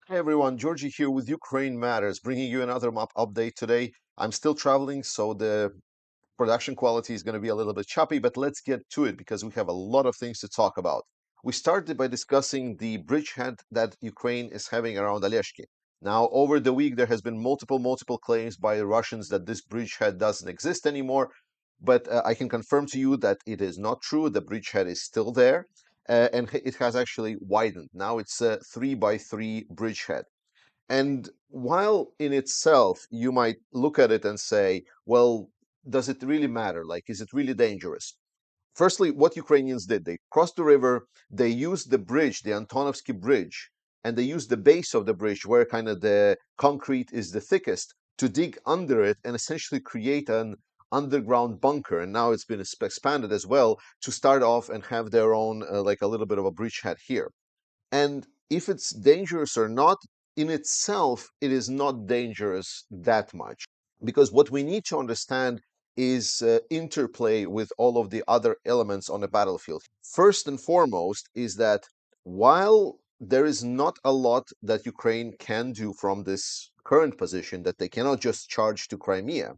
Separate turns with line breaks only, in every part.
Hi everyone, Georgie here with Ukraine Matters, bringing you another map update today. I'm still traveling, so the production quality is going to be a little bit choppy, but let's get to it because we have a lot of things to talk about. We started by discussing the bridgehead that Ukraine is having around Aleshki. Now, over the week, there has been multiple claims by the Russians that this bridgehead doesn't exist anymore, but I can confirm to you that it is not true. The bridgehead is still there, and it has actually widened. Now it's a 3 by 3 bridgehead. And while in itself you might look at it and say, well, does it really matter? Like, is it really dangerous? Firstly, what Ukrainians did, they crossed the river, they used the bridge, the Antonovsky Bridge, and they used the base of the bridge where kind of the concrete is the thickest to dig under it and essentially create an underground bunker. And now it's been expanded as well to start off and have their own, like a little bit of a bridgehead here. And if it's dangerous or not, in itself, it is not dangerous that much. Because what we need to understand is interplay with all of the other elements on the battlefield. First and foremost is that while there is not a lot that Ukraine can do from this current position, that they cannot just charge to Crimea,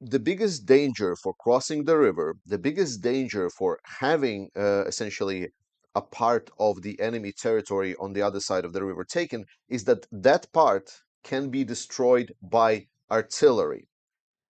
the biggest danger for crossing the river, the biggest danger for having essentially a part of the enemy territory on the other side of the river taken is that that part can be destroyed by artillery.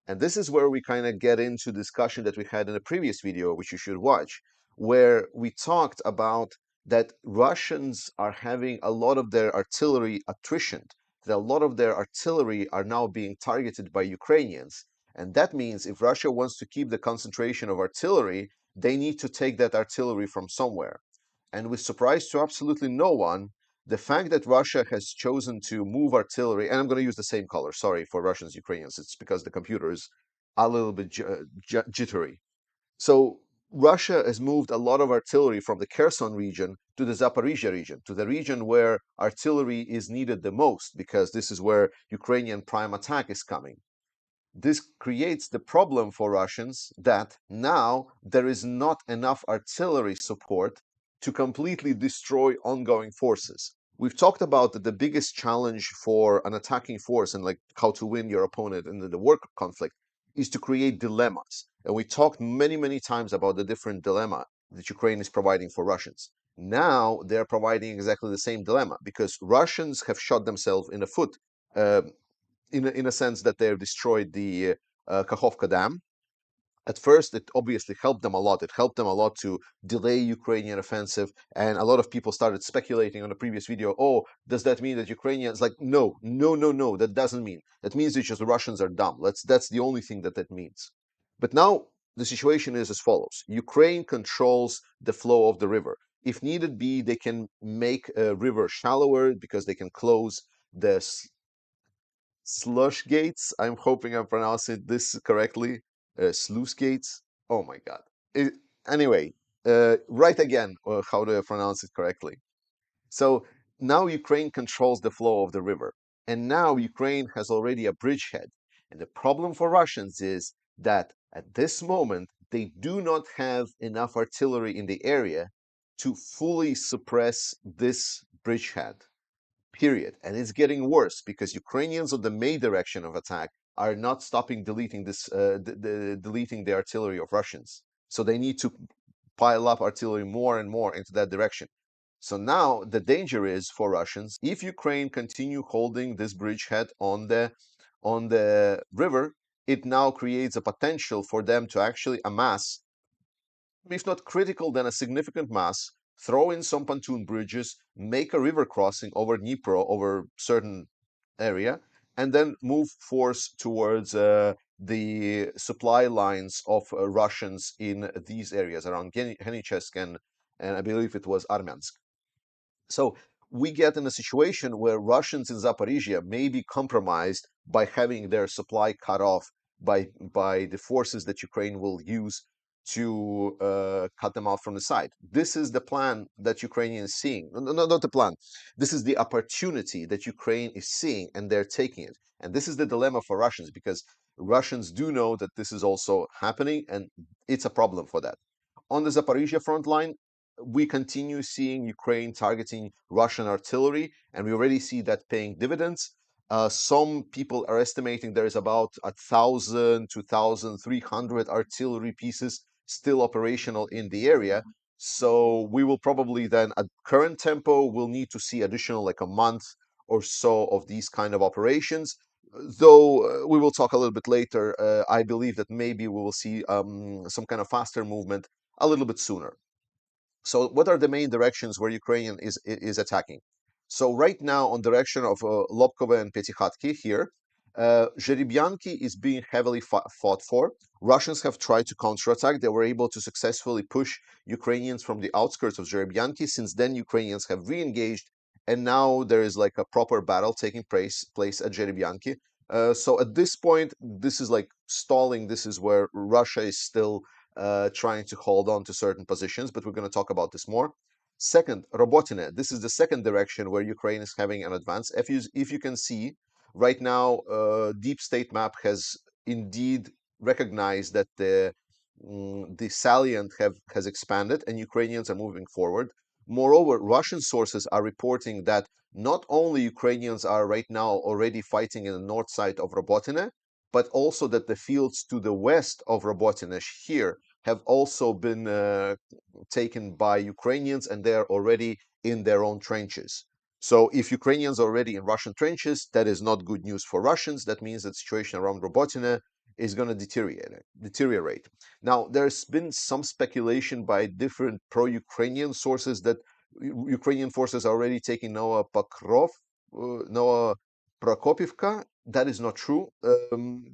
And this is where we kind of get into discussion that we had in a previous video, which you should watch, where we talked about that Russians are having a lot of their artillery attrition, that a lot of their artillery are now being targeted by Ukrainians. And that means if Russia wants to keep the concentration of artillery, they need to take that artillery from somewhere. And with surprise to absolutely no one, the fact that Russia has chosen to move artillery, and I'm going to use the same color, sorry for Russians, Ukrainians, it's because the computer is a little bit jittery. So Russia has moved a lot of artillery from the Kherson region to the Zaporizhia region, to the region where artillery is needed the most, because this is where Ukrainian prime attack is coming. This creates the problem for Russians that now there is not enough artillery support to completely destroy ongoing forces. We've talked about that the biggest challenge for an attacking force and like how to win your opponent in the war conflict is to create dilemmas. And we talked many times about the different dilemma that Ukraine is providing for Russians. Now they're providing exactly the same dilemma because Russians have shot themselves in the foot uh, in a sense that they've destroyed the Kakhovka Dam. At first, it obviously helped them a lot. It helped them a lot to delay Ukrainian offensive, and a lot of people started speculating on the previous video. Oh, does that mean that Ukrainians like no? That doesn't mean. That means it's just the Russians are dumb. That's the only thing that means. But now the situation is as follows: Ukraine controls the flow of the river. If needed be, they can make a river shallower because they can close the slush gates. I'm hoping I'm pronouncing this correctly. Sluice gates. Oh my God. It, anyway, write again how to pronounce it correctly. So now Ukraine controls the flow of the river. And now Ukraine has already a bridgehead. And the problem for Russians is that at this moment, they do not have enough artillery in the area to fully suppress this bridgehead, period. And it's getting worse because Ukrainians on the main direction of attack are not stopping deleting deleting the artillery of Russians. So they need to pile up artillery more and more into that direction. So now the danger is for Russians if Ukraine continue holding this bridgehead on the river, it now creates a potential for them to actually amass, if not critical, then a significant mass, throw in some pontoon bridges, make a river crossing over Dnipro, over certain area, and then move force towards the supply lines of Russians in these areas around Henichesk and I believe it was Armyansk. So we get in a situation where Russians in Zaporizhia may be compromised by having their supply cut off by the forces that Ukraine will use to cut them off from the side. This is the plan that Ukraine is seeing. No, not the plan. This is the opportunity that Ukraine is seeing, and they're taking it. And this is the dilemma for Russians because Russians do know that this is also happening, and it's a problem for that. On the Zaporizhia front line, we continue seeing Ukraine targeting Russian artillery, and we already see that paying dividends. Some people are estimating there is about 1,000 to 1,300 artillery pieces still operational in the area. So we will probably then, at current tempo, will need to see additional like a month or so of these kind of operations. Though we will talk a little bit later, I believe that maybe we will see some kind of faster movement a little bit sooner. So what are the main directions where Ukraine is attacking? So right now on direction of Lobkova and Petykhatki here, Zherebyanki is being heavily fought for. Russians have tried to counterattack. They were able to successfully push Ukrainians from the outskirts of Zherebyanki. Since then, Ukrainians have re-engaged, and now there is like a proper battle taking place at Zherebyanki. So at this point, this is like stalling. This is where Russia is still trying to hold on to certain positions, but we're going to talk about this more. Second, Robotine. This is the second direction where Ukraine is having an advance. If you can see, right now, Deep State Map has indeed recognized that the salient has expanded and Ukrainians are moving forward. Moreover, Russian sources are reporting that not only Ukrainians are right now already fighting in the north side of Robotine, but also that the fields to the west of Robotine here have also been taken by Ukrainians, and they are already in their own trenches. So if Ukrainians are already in Russian trenches, that is not good news for Russians. That means that the situation around Robotine is going to deteriorate. Now, there's been some speculation by different pro-Ukrainian sources that Ukrainian forces are already taking Noah Pokrov, Noah Prokopivka. That is not true.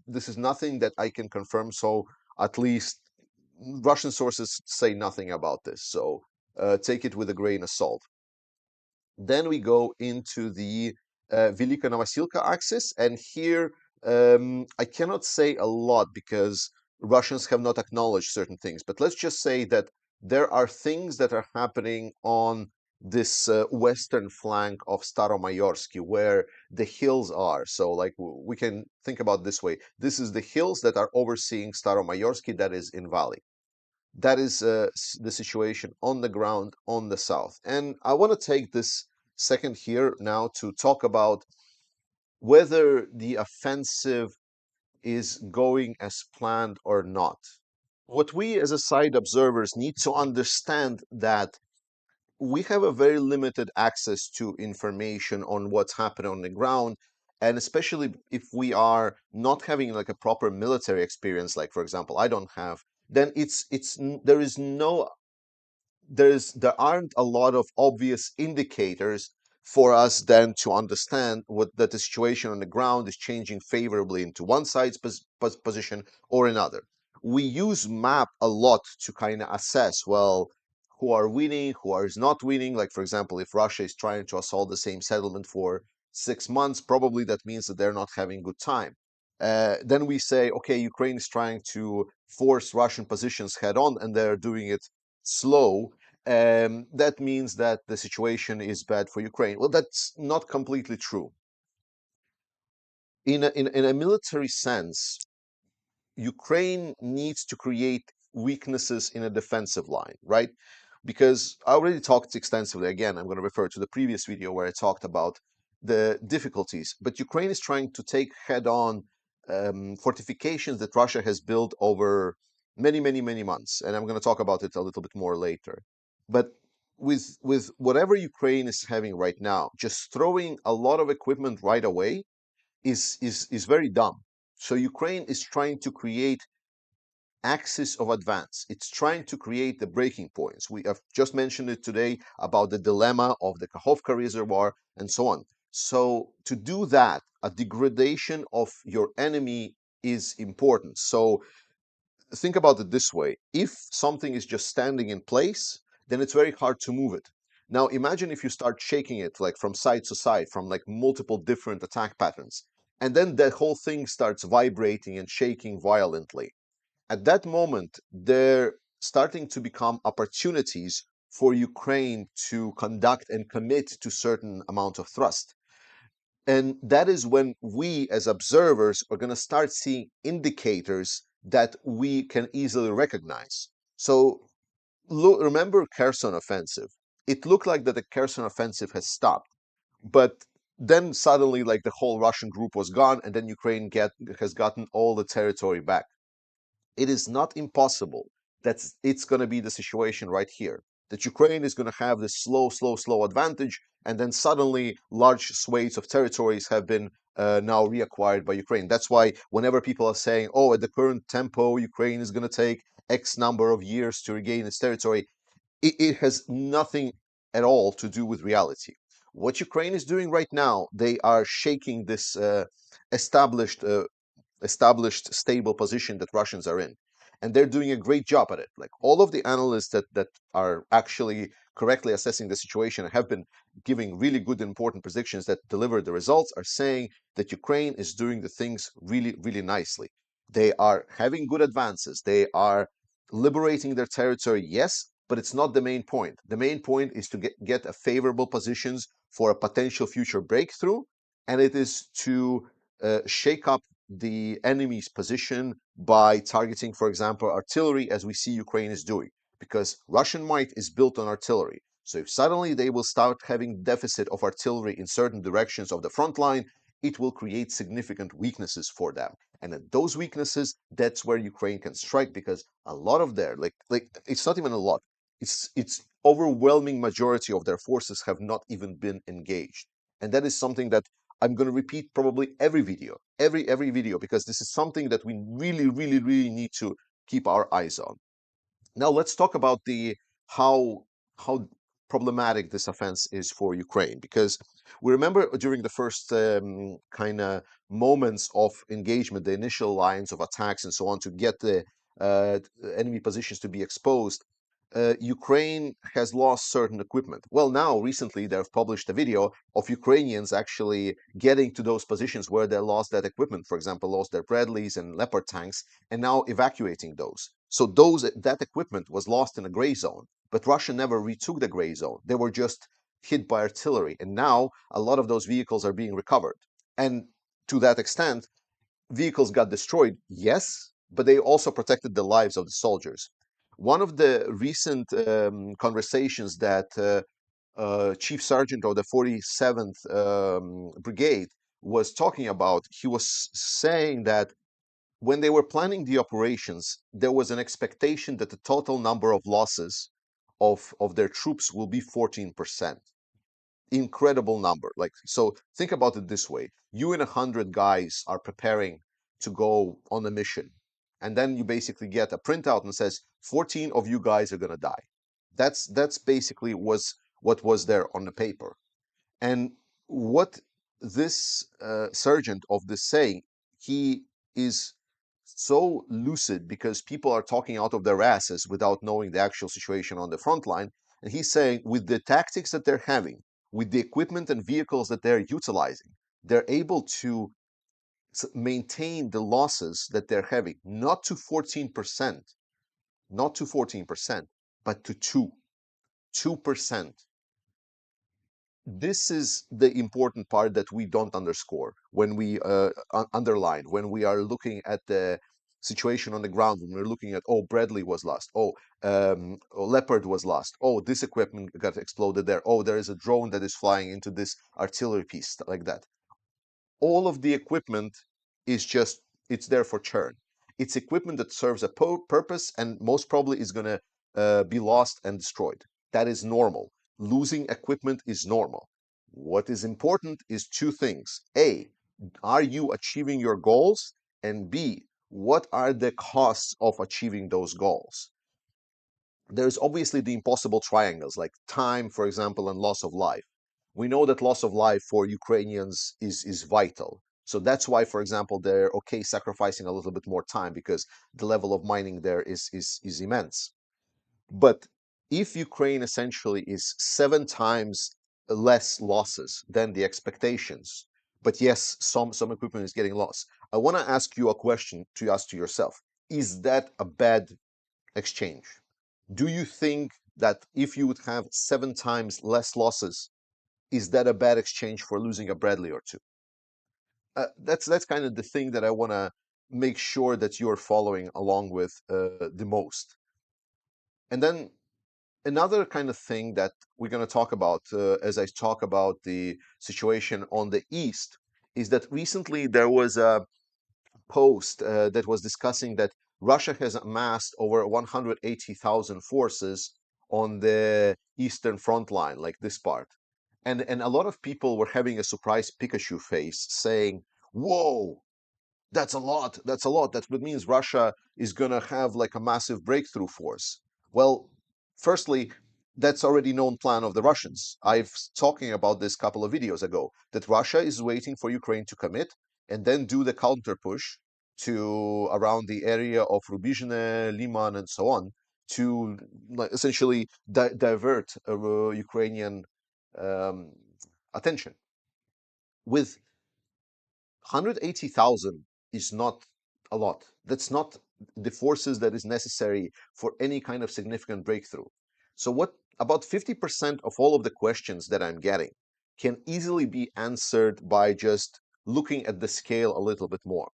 This is nothing that I can confirm. So at least Russian sources say nothing about this. So take it with a grain of salt. Then we go into the Velika Novosilka axis, and here I cannot say a lot because Russians have not acknowledged certain things. But let's just say that there are things that are happening on this western flank of Staromayorsky, where the hills are. So, like we can think about this way: this is the hills that are overseeing Staromayorsky, that is in valley. That is the situation on the ground on the south. And I want to take this second here now to talk about whether the offensive is going as planned or not. What we as a side observers need to understand that we have a very limited access to information on what's happening on the ground, and especially if we are not having like a proper military experience, like for example I don't have, then there is no there aren't a lot of obvious indicators for us then to understand that the situation on the ground is changing favorably into one side's position or another. We use map a lot to kind of assess, well, who are winning, who is not winning. Like for example, if Russia is trying to assault the same settlement for 6 months, probably that means that they're not having good time. Then we say, okay, Ukraine is trying to force Russian positions head on, and they're doing it slow. That means that the situation is bad for Ukraine. Well, that's not completely true. In a military sense, Ukraine needs to create weaknesses in a defensive line, right? Because I already talked extensively. Again, I'm going to refer to the previous video where I talked about the difficulties. But Ukraine is trying to take head on fortifications that Russia has built over many, many, many months. And I'm going to talk about it a little bit more later. But with whatever Ukraine is having right now, just throwing a lot of equipment right away is very dumb. So Ukraine is trying to create axis of advance. It's trying to create the breaking points. We have just mentioned it today about the dilemma of the Kakhovka Reservoir and so on. So to do that, a degradation of your enemy is important. So think about it this way: if something is just standing in place, then it's very hard to move it. Now imagine if you start shaking it like from side to side, from like multiple different attack patterns, and then the whole thing starts vibrating and shaking violently. At that moment, there starting to become opportunities for Ukraine to conduct and commit to certain amount of thrust. And that is when we, as observers, are going to start seeing indicators that we can easily recognize. So remember Kherson offensive. It looked like that the Kherson offensive has stopped, but then suddenly, like the whole Russian group was gone, and then Ukraine has gotten all the territory back. It is not impossible that it's going to be the situation right here. That Ukraine is going to have this slow advantage, and then suddenly large swathes of territories have been now reacquired by Ukraine. That's why whenever people are saying, "Oh, at the current tempo, Ukraine is going to take X number of years to regain its territory," it has nothing at all to do with reality. What Ukraine is doing right now, they are shaking this established established stable position that Russians are in. And they're doing a great job at it. Like all of the analysts that are actually correctly assessing the situation and have been giving really good important predictions that deliver the results are saying that Ukraine is doing the things really nicely. They are having good advances. They are liberating their territory, yes, but it's not the main point. The main point is to get a favorable positions for a potential future breakthrough, and it is to shake up the enemy's position by targeting, for example, artillery, as we see Ukraine is doing, because Russian might is built on artillery. So if suddenly they will start having deficit of artillery in certain directions of the front line, it will create significant weaknesses for them. And at those weaknesses, that's where Ukraine can strike, because a lot of their like it's not even a lot. It's overwhelming majority of their forces have not even been engaged. And that is something that I'm going to repeat probably every video, every video, because this is something that we really need to keep our eyes on. Now let's talk about the how how problematic this offense is for Ukraine, because we remember during the first kind of moments of engagement, the initial lines of attacks and so on, to get the enemy positions to be exposed. Ukraine has lost certain equipment. Well, now recently they've published a video of Ukrainians actually getting to those positions where they lost that equipment. For example, lost their Bradleys and Leopard tanks, and now evacuating those. So that equipment was lost in a gray zone, but Russia never retook the gray zone. They were just hit by artillery, and now a lot of those vehicles are being recovered. And to that extent, vehicles got destroyed, yes, but they also protected the lives of the soldiers. One of the recent conversations that Chief Sergeant of the 47th Brigade was talking about, he was saying that when they were planning the operations, there was an expectation that the total number of losses of their troops will be 14%. Incredible number. Like, so think about it this way. You and 100 guys are preparing to go on a mission. And then you basically get a printout and says 14 of you guys are going to die. That's basically was what was there on the paper. And what this sergeant of this saying, he is so lucid because people are talking out of their asses without knowing the actual situation on the front line. And he's saying, with the tactics that they're having, with the equipment and vehicles that they're utilizing, they're able to maintain the losses that they're having, not to 14%, not to 14%, but to 2%. This is the important part that we don't underscore when we underline when we are looking at the situation on the ground, when we're looking at, oh, Bradley was lost, oh, Leopard was lost, oh, this equipment got exploded there, oh, there is a drone that is flying into this artillery piece, like that. All of the equipment is just, it's there for churn. It's equipment that serves a purpose and most probably is going to be lost and destroyed. That is normal. Losing equipment is normal. What is important is two things. A, are you achieving your goals? And B, what are the costs of achieving those goals? There's obviously the impossible triangles like time, for example, and loss of life. We know that loss of life for Ukrainians is vital. So that's why, for example, they're okay sacrificing a little bit more time, because the level of mining there is immense. But if Ukraine essentially is 7 times less losses than the expectations, but yes, some equipment is getting lost, I want to ask you a question to ask to yourself: is that a bad exchange? Do you think that if you would have 7 times less losses, is that a bad exchange for losing a Bradley or two? That's kind of the thing that I want to make sure that you're following along with the most. And then Another kind of thing that we're going to talk about as I talk about the situation on the east is that recently there was a post that was discussing that Russia has amassed over 180,000 forces on the eastern front line, like this part. And a lot of people were having a surprised Pikachu face saying, "Whoa, that's a lot. That's a lot. That means Russia is going to have like a massive breakthrough force." Well, firstly, that's already known plan of the Russians. I've talking about this couple of videos ago that Russia is waiting for Ukraine to commit and then do the counter push to around the area of Rubizhne, Liman, and so on to like, essentially divert Ukrainian um, attention. With 180,000 is not a lot. That's not the forces that is necessary for any kind of significant breakthrough. So what about 50% of all of the questions that I'm getting can easily be answered by just looking at the scale a little bit more.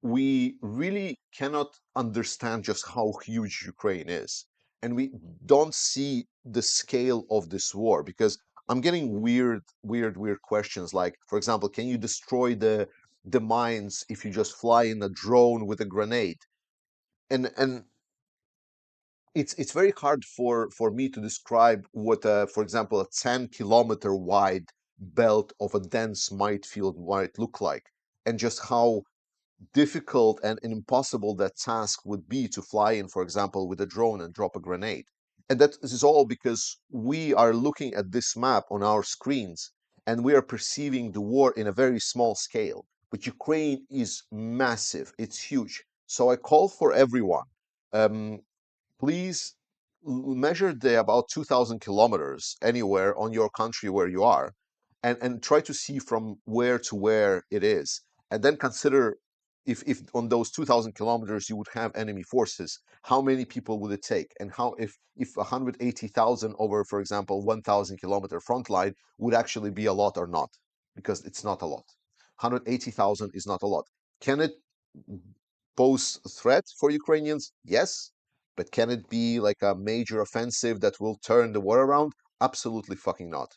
We really cannot understand just how huge Ukraine is. And we don't see the scale of this war because I'm getting weird questions like, for example, can you destroy the mines if you just fly in a drone with a grenade? And it's very hard for me to describe what for example a 10-kilometer wide belt of a dense might field might look like, and just how difficult and impossible that task would be to fly in, for example, with a drone and drop a grenade. And that is all because we are looking at this map on our screens and we are perceiving the war in a very small scale. But Ukraine is massive, it's huge. So I call for everyone. Um, Please measure the about 2,000 kilometers anywhere on your country where you are, and try to see from where to where it is. And then consider if on those 2,000 kilometers you would have enemy forces, how many people would it take? And how if 180,000 over, for example, 1,000-kilometer front line would actually be a lot or not? Because it's not a lot. 180,000 is not a lot. Can it pose a threat for Ukrainians? Yes. But can it be like a major offensive that will turn the war around? Absolutely fucking not.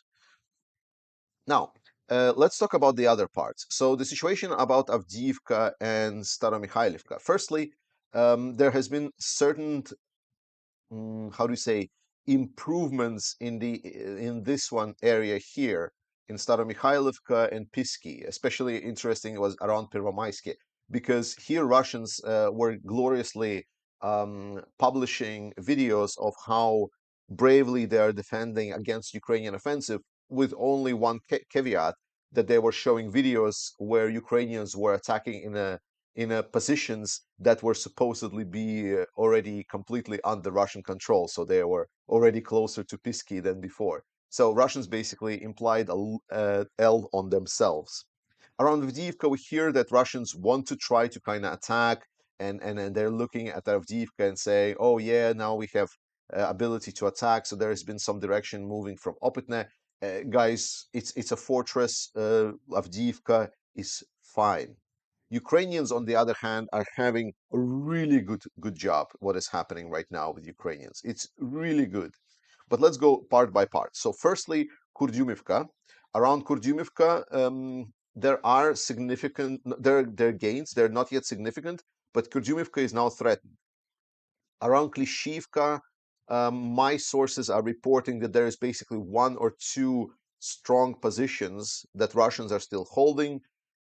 Now, let's talk about the other parts. So the situation about Avdiivka and Staromikhailivka. Firstly, there has been certain how do you say, improvements in this one area here in Staromikhailivka and Pisky. Especially interesting was around Pervomaisky, because here Russians were gloriously publishing videos of how bravely they are defending against Ukrainian offensive, with only one caveat, that they were showing videos where Ukrainians were attacking in positions that were supposedly be already completely under Russian control. So they were already closer to Pisky than before. So Russians basically implied a L on themselves. Around Avdiivka, we hear that Russians want to try to kind of attack, and they're looking at Avdiivka and say, "Oh yeah, now we have ability to attack." So there has been some direction moving from Opitne. Guys, it's a fortress. Avdiivka is fine. Ukrainians, on the other hand, are having a really good job. What is happening right now with Ukrainians? It's really good. But let's go part by part. So, firstly, Kurdyumivka. Around Kurdyumivka, there are significant there are gains. They're not yet significant, but Kurdyumivka is now threatened. Around Klishivka, my sources are reporting that there is basically one or two strong positions that Russians are still holding.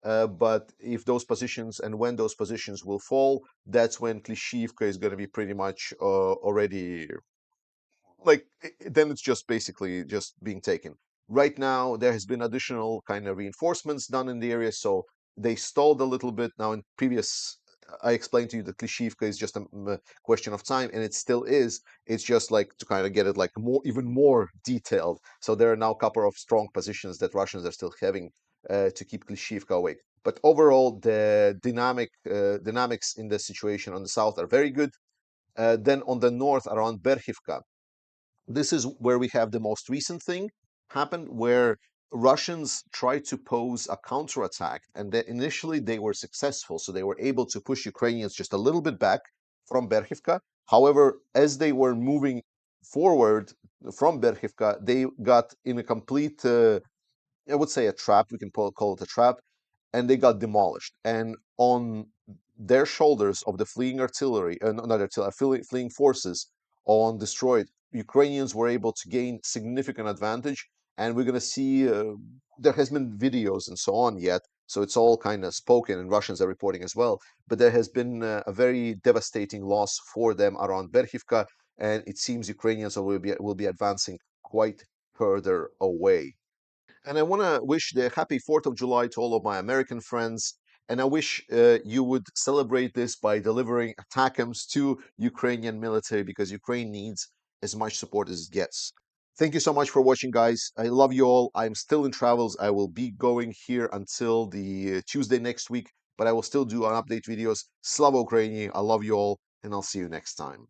But if those positions and when those positions will fall, that's when Klishivka is going to be pretty much already like then it's just basically just being taken. Right now, there has been additional kind of reinforcements done in the area, so they stalled a little bit. Now, in previous, I explained to you that Klishivka is just a question of time, and it still is. It's just like to kind of get it like more, even more detailed. So there are now a couple of strong positions that Russians are still having to keep Klishivka awake. But overall, the dynamics in the situation on the south are very good. Then on the north, around Berhivka, this is where we have the most recent thing happened, where Russians tried to pose a counterattack, and that initially they were successful, so they were able to push Ukrainians just a little bit back from Berhivka. However, as they were moving forward from Berhivka, they got in a complete, I would say, a trap. We can call it a trap, and they got demolished. And on their shoulders of the fleeing artillery, not artillery, fleeing forces on destroyed, Ukrainians were able to gain significant advantage. And we're going to see there has been videos and so on yet, so it's all kind of spoken, and Russians are reporting as well. But there has been a very devastating loss for them around Berhivka, and it seems Ukrainians will be advancing quite further away. And I want to wish the happy 4th of July to all of my American friends. And I wish you would celebrate this by delivering ATACMS to Ukrainian military, because Ukraine needs as much support as it gets. Thank you so much for watching, guys. I love you all. I'm still in travels. I will be going here until the Tuesday next week, but I will still do an update videos. Slava Ukraini. I love you all, and I'll see you next time.